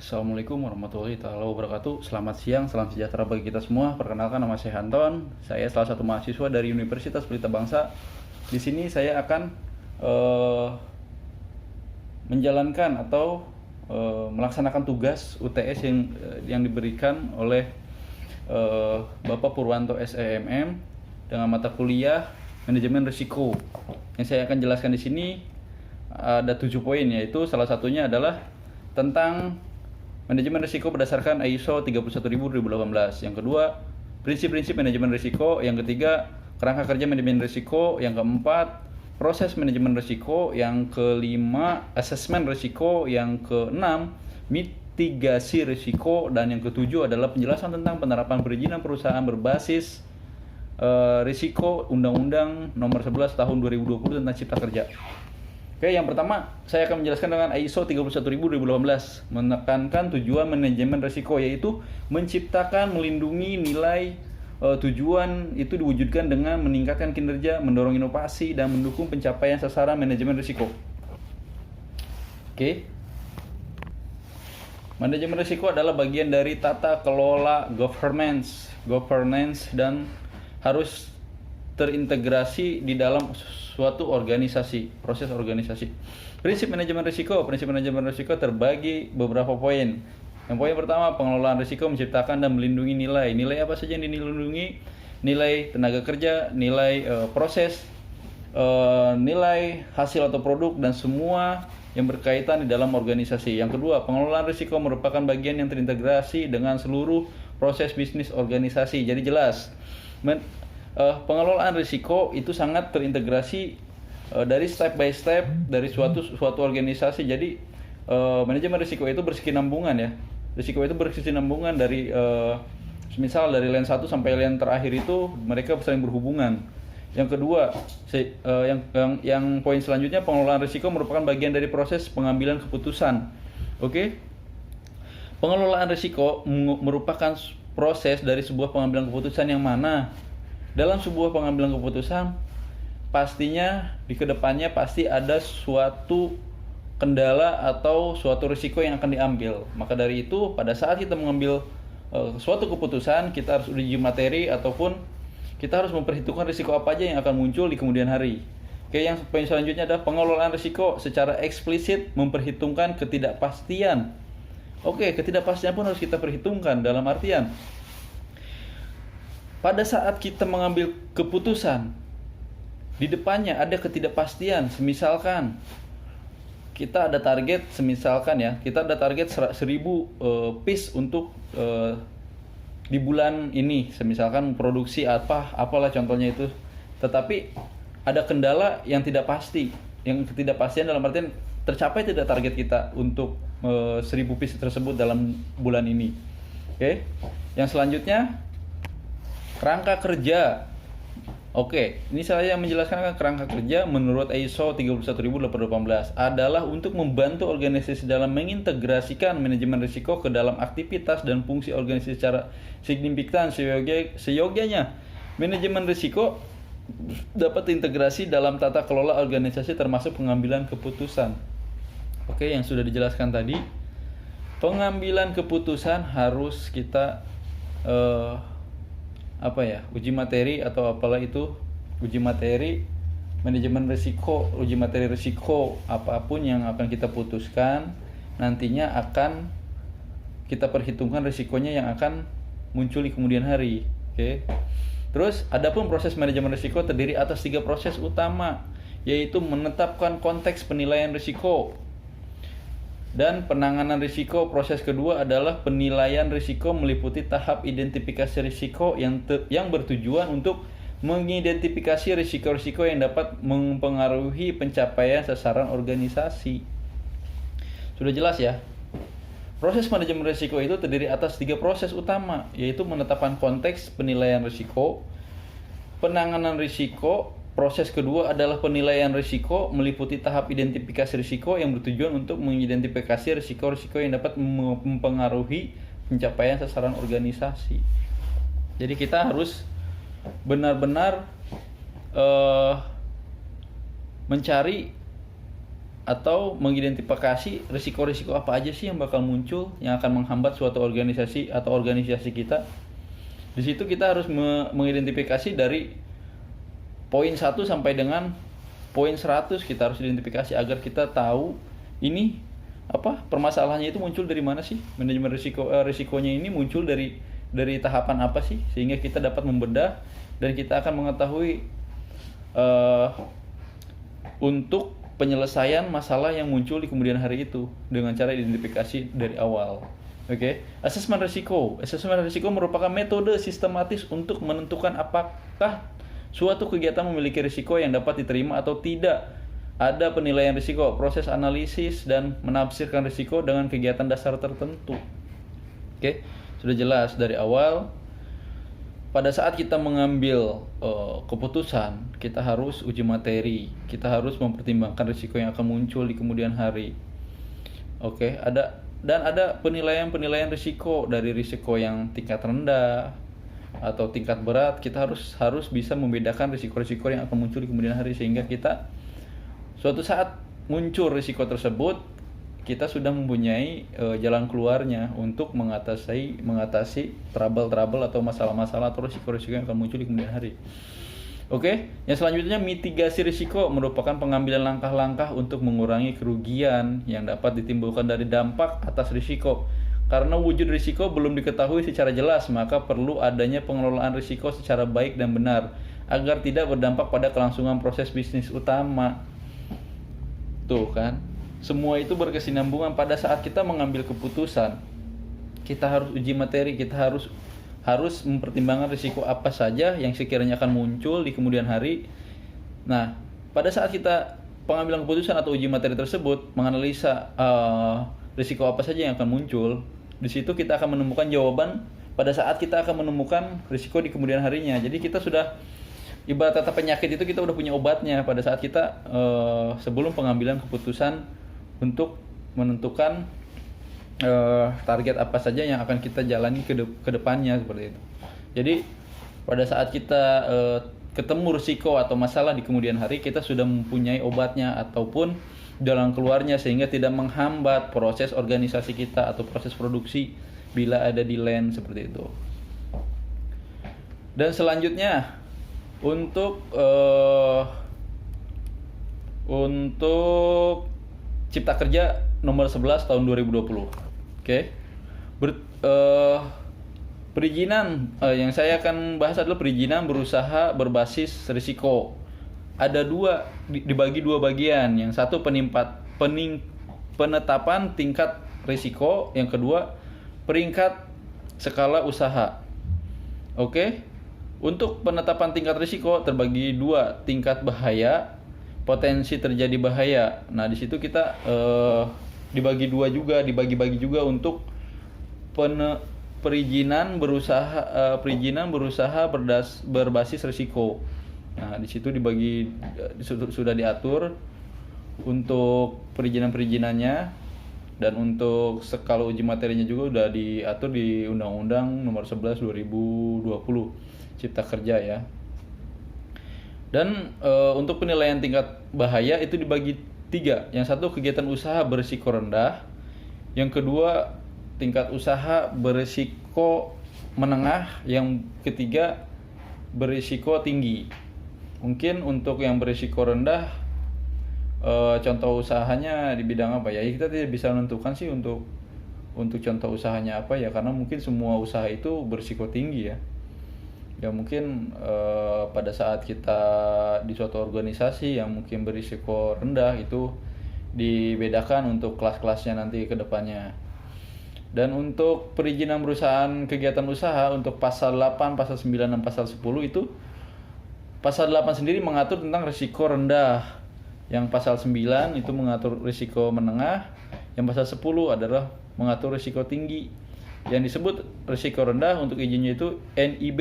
Assalamualaikum warahmatullahi wabarakatuh. Selamat siang, salam sejahtera bagi kita semua. Perkenalkan, nama saya Anton. Saya salah satu mahasiswa dari Universitas Pelita Bangsa. Di sini saya akan menjalankan atau melaksanakan tugas UTS yang diberikan oleh Bapak Purwanto SEMM dengan mata kuliah Manajemen Risiko. Yang saya akan jelaskan di sini ada 7 poin, yaitu salah satunya adalah tentang manajemen risiko berdasarkan ISO 31000-2018. Yang kedua, prinsip-prinsip manajemen risiko. Yang ketiga, kerangka kerja manajemen risiko. Yang keempat, proses manajemen risiko. Yang kelima, asesmen risiko. Yang keenam, mitigasi risiko. Dan yang ketujuh adalah penjelasan tentang penerapan perizinan perusahaan berbasis risiko Undang-Undang Nomor 11 Tahun 2020 tentang Cipta Kerja. Oke, yang pertama saya akan menjelaskan dengan ISO 31000-2018, menekankan tujuan manajemen risiko, yaitu menciptakan, melindungi nilai tujuan itu diwujudkan dengan meningkatkan kinerja, mendorong inovasi, dan mendukung pencapaian sasaran manajemen risiko. Oke, manajemen risiko adalah bagian dari tata kelola governance dan harus terintegrasi di dalam suatu organisasi, proses organisasi. Prinsip manajemen risiko terbagi beberapa poin. Yang poin pertama, pengelolaan risiko menciptakan dan melindungi nilai. Nilai apa saja yang dilindungi? Nilai tenaga kerja, nilai proses, nilai hasil atau produk, dan semua yang berkaitan di dalam organisasi. Yang kedua, pengelolaan risiko merupakan bagian yang terintegrasi dengan seluruh proses bisnis organisasi. Jadi jelas, pengelolaan risiko itu sangat terintegrasi dari step by step dari suatu organisasi. Jadi manajemen risiko itu berkesinambungan ya. Risiko itu berkesinambungan dari misal dari lane 1 sampai lane terakhir itu mereka saling berhubungan. Yang kedua, yang poin selanjutnya, pengelolaan risiko merupakan bagian dari proses pengambilan keputusan. Oke. Pengelolaan risiko merupakan proses dari sebuah pengambilan keputusan yang mana dalam sebuah pengambilan keputusan pastinya di kedepannya pasti ada suatu kendala atau suatu risiko yang akan diambil. Maka dari itu pada saat kita mengambil suatu keputusan, kita harus uji materi ataupun kita harus memperhitungkan risiko apa aja yang akan muncul di kemudian hari. Oke, yang poin selanjutnya adalah pengelolaan risiko secara eksplisit memperhitungkan ketidakpastian. Oke, ketidakpastian pun harus kita perhitungkan dalam artian pada saat kita mengambil keputusan, di depannya ada ketidakpastian. Semisalkan kita ada target, kita ada target 1000 piece untuk di bulan ini. Semisalkan produksi apalah contohnya itu. Tetapi ada kendala yang tidak pasti. Yang ketidakpastian dalam artian tercapai tidak target kita untuk 1000 piece tersebut dalam bulan ini. Oke. Yang selanjutnya, kerangka kerja. Oke, ini saya menjelaskan kerangka kerja menurut ISO 31000-2018 adalah untuk membantu organisasi dalam mengintegrasikan manajemen risiko ke dalam aktivitas dan fungsi organisasi secara signifikan seyogyanya. Manajemen risiko dapat integrasi dalam tata kelola organisasi termasuk pengambilan keputusan. Oke, yang sudah dijelaskan tadi, pengambilan keputusan harus kita uji materi atau apalah itu, uji materi manajemen risiko, uji materi risiko apapun yang akan kita putuskan nantinya akan kita perhitungkan risikonya yang akan muncul di kemudian hari. Oke. Terus adapun proses manajemen risiko terdiri atas 3 proses utama, yaitu menetapkan konteks penilaian risiko dan penanganan risiko. Proses kedua adalah penilaian risiko, meliputi tahap identifikasi risiko yang bertujuan untuk mengidentifikasi risiko-risiko yang dapat mempengaruhi pencapaian sasaran organisasi. Sudah jelas ya? Proses manajemen risiko itu terdiri atas 3 proses utama, yaitu menetapkan konteks penilaian risiko, penanganan risiko. Proses kedua adalah penilaian risiko, meliputi tahap identifikasi risiko yang bertujuan untuk mengidentifikasi risiko-risiko yang dapat mempengaruhi pencapaian sasaran organisasi. Jadi kita harus benar-benar mencari atau mengidentifikasi risiko-risiko apa aja sih yang bakal muncul yang akan menghambat suatu organisasi atau organisasi kita. Di situ kita harus mengidentifikasi dari poin 1 sampai dengan poin 100 kita harus identifikasi agar kita tahu ini permasalahannya itu muncul dari mana sih, manajemen risikonya ini muncul dari tahapan apa sih, sehingga kita dapat membedah dan kita akan mengetahui untuk penyelesaian masalah yang muncul di kemudian hari itu dengan cara identifikasi dari awal. Oke. Asesmen risiko. Asesmen risiko merupakan metode sistematis untuk menentukan apakah suatu kegiatan memiliki risiko yang dapat diterima atau tidak. Ada penilaian risiko, proses analisis dan menafsirkan risiko dengan kegiatan dasar tertentu. Oke. Sudah jelas dari awal. Pada saat kita mengambil keputusan, kita harus uji materi, kita harus mempertimbangkan risiko yang akan muncul di kemudian hari. Oke, ada penilaian risiko, dari risiko yang tingkat rendah atau tingkat berat. Kita harus bisa membedakan risiko-risiko yang akan muncul di kemudian hari, sehingga kita suatu saat muncul risiko tersebut, kita sudah mempunyai jalan keluarnya untuk mengatasi trouble atau masalah-masalah atau risiko-risiko yang akan muncul di kemudian hari. Oke, yang selanjutnya mitigasi risiko merupakan pengambilan langkah-langkah untuk mengurangi kerugian yang dapat ditimbulkan dari dampak atas risiko. Karena wujud risiko belum diketahui secara jelas, maka perlu adanya pengelolaan risiko secara baik dan benar agar tidak berdampak pada kelangsungan proses bisnis utama. Tuh kan, semua itu berkesinambungan. Pada saat kita mengambil keputusan, kita harus uji materi, kita harus mempertimbangkan risiko apa saja yang sekiranya akan muncul di kemudian hari. Nah, pada saat kita pengambilan keputusan atau uji materi tersebut, menganalisa risiko apa saja yang akan muncul, di situ kita akan menemukan jawaban pada saat kita akan menemukan risiko di kemudian harinya. Jadi kita sudah, ibarat kata penyakit itu kita udah punya obatnya pada saat kita sebelum pengambilan keputusan untuk menentukan target apa saja yang akan kita jalani ke depannya, seperti itu. Jadi pada saat kita ketemu risiko atau masalah di kemudian hari, kita sudah mempunyai obatnya ataupun jalan keluarnya, sehingga tidak menghambat proses organisasi kita atau proses produksi bila ada delay seperti itu. Dan selanjutnya untuk Cipta Kerja nomor 11 tahun 2020. Oke. Perizinan yang saya akan bahas adalah perizinan berusaha berbasis risiko. Ada dibagi dua bagian. Yang satu penetapan tingkat risiko, yang kedua peringkat skala usaha. Oke. Untuk penetapan tingkat risiko terbagi dua, tingkat bahaya, potensi terjadi bahaya. Nah, di situ kita dibagi juga untuk perizinan berusaha berbasis risiko. Nah, di situ sudah diatur untuk perizinannya, dan untuk skala uji materinya juga sudah diatur di Undang-Undang Nomor 11 2020 Cipta Kerja ya. Dan untuk penilaian tingkat bahaya itu dibagi 3. Yang satu, kegiatan usaha berisiko rendah. Yang kedua, tingkat usaha berisiko menengah. Yang ketiga, berisiko tinggi. Mungkin untuk yang berisiko rendah, contoh usahanya di bidang apa ya? Kita tidak bisa menentukan sih untuk contoh usahanya apa ya, karena mungkin semua usaha itu berisiko tinggi ya. Ya mungkin pada saat kita di suatu organisasi yang mungkin berisiko rendah, itu dibedakan untuk kelas-kelasnya nanti ke depannya. Dan untuk perizinan perusahaan kegiatan usaha, untuk pasal 8, pasal 9, dan pasal 10 itu, pasal 8 sendiri mengatur tentang risiko rendah. Yang pasal 9 itu mengatur risiko menengah. Yang pasal 10 adalah mengatur risiko tinggi. Yang disebut risiko rendah untuk izinnya itu NIB.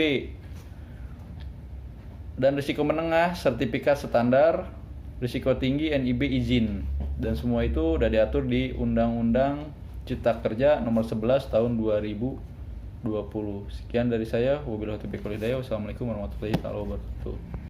Dan risiko menengah sertifikat standar, risiko tinggi NIB izin. Dan semua itu sudah diatur di Undang-Undang Cipta Kerja nomor 11 tahun 2020. Sekian dari saya. Wabillahi taufiq wal hidayah. Wassalamualaikum warahmatullahi wabarakatuh.